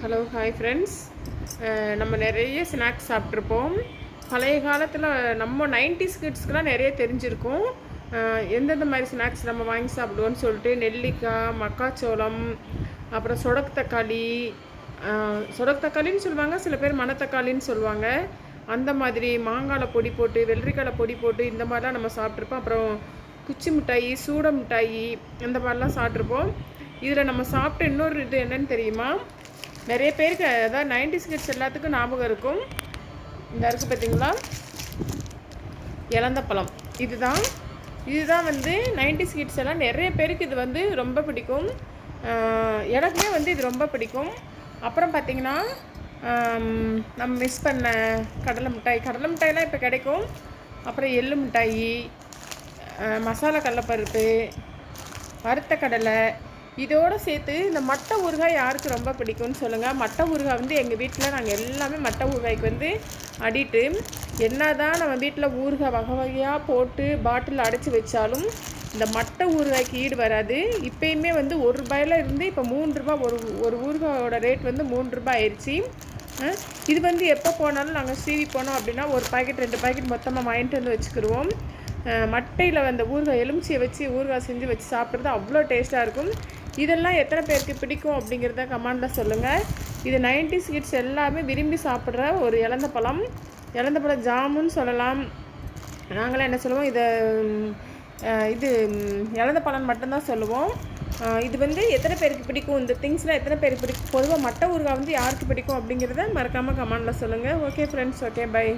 Hello hi friends. நம்ம நிறைய snacks சாப்பிட்ருப்போம். பழைய காலத்தில் நம்ம 90s கிட்ஸ்க்கெலாம் நிறைய தெரிஞ்சிருக்கும். எந்தெந்த மாதிரி ஸ்நாக்ஸ் நம்ம வாங்கி சாப்பிடுவோன்னு சொல்லிட்டு நெல்லிக்காய், மக்காச்சோளம், அப்புறம் சொடக்கு தக்காளின்னு சொல்லுவாங்க, சில பேர் மணத்தக்காளின்னு சொல்லுவாங்க. அந்த மாதிரி மாங்காயில் பொடி போட்டு, வெள்ளரிக்காயில் பொடி போட்டு இந்த மாதிரிலாம் நம்ம சாப்பிட்ருப்போம். அப்புறம் குச்சி மிட்டாயி, சூட மிட்டாயி இந்த மாதிரிலாம் சாப்பிட்ருப்போம். இதில் நம்ம சாப்பிட்ட இன்னொரு இது என்னன்னு தெரியுமா? நிறைய பேருக்கு அதாவது 90s கிட்ஸ் எல்லாத்துக்கும் ஞாபகம் இருக்கும். இந்த இருக்குது பார்த்தீங்களா, இலந்த பழம். இதுதான் வந்து 90s கிட்ஸ் எல்லாம் நிறைய பேருக்கு இது வந்து ரொம்ப பிடிக்கும். எனக்குமே வந்து இது ரொம்ப பிடிக்கும். அப்புறம் பார்த்திங்கன்னா, நம்ம மிஸ் பண்ண கடலை மிட்டாயெலாம் இப்போ கிடைக்கும். அப்புறம் எள்ளு மிட்டாயி, மசாலா கடலைப்பருப்பு, வறுத்த கடலை, இதோடு சேர்த்து இந்த மட்டை ஊறுகாய் யாருக்கு ரொம்ப பிடிக்கும்னு சொல்லுங்கள். மட்டை ஊறுகாய் வந்து எங்கள் வீட்டில் நாங்கள் எல்லாமே மட்டை ஊறுகாய்க்கு வந்து அடிட்டு, என்ன தான் நம்ம வீட்டில் ஊறுகாய் வகை வகையாக போட்டு பாட்டில் அடைச்சி வச்சாலும் இந்த மட்டை ஊறுகாய்க்கு ஈடு வராது. இப்போயுமே வந்து ₹1 இருந்து இப்போ ₹3 ஒரு ஊறுகாயோட ரேட் வந்து ₹3 ஆயிடுச்சு. இது வந்து எப்போ போனாலும் நாங்கள் சீவி போனோம் அப்படின்னா ஒரு பாக்கெட் 2 பாக்கெட் மொத்தமாக வாங்கிட்டு வந்து வச்சுக்கிடுவோம். மட்டையில் அந்த ஊறுகாய் எலுமிச்சியை வச்சு ஊறுகாய் செஞ்சு வச்சு சாப்பிட்றது அவ்வளோ டேஸ்ட்டாக இருக்கும். இதெல்லாம் எத்தனை பேருக்கு பிடிக்கும் அப்படிங்கிறத கமெண்டில் சொல்லுங்கள். இது 90s கிட்ஸ் எல்லாமே விரும்பி சாப்பிட்ற ஒரு இலந்த பழம் ஜாமுன்னு சொல்லலாம். நாங்களாம் என்ன சொல்லுவோம், இது இலந்த பழம் மட்டும்தான் சொல்லுவோம். இது வந்து எத்தனை பேருக்கு பிடிக்கும், இந்த திங்ஸ்லாம் எத்தனை பேருக்கு பிடிக்கும், பொதுவாக மட்டை ஊறுகாய் வந்து யாருக்கு பிடிக்கும் அப்படிங்கிறத மறக்காமல் கமெண்டில் சொல்லுங்கள். Okay friends, okay bye.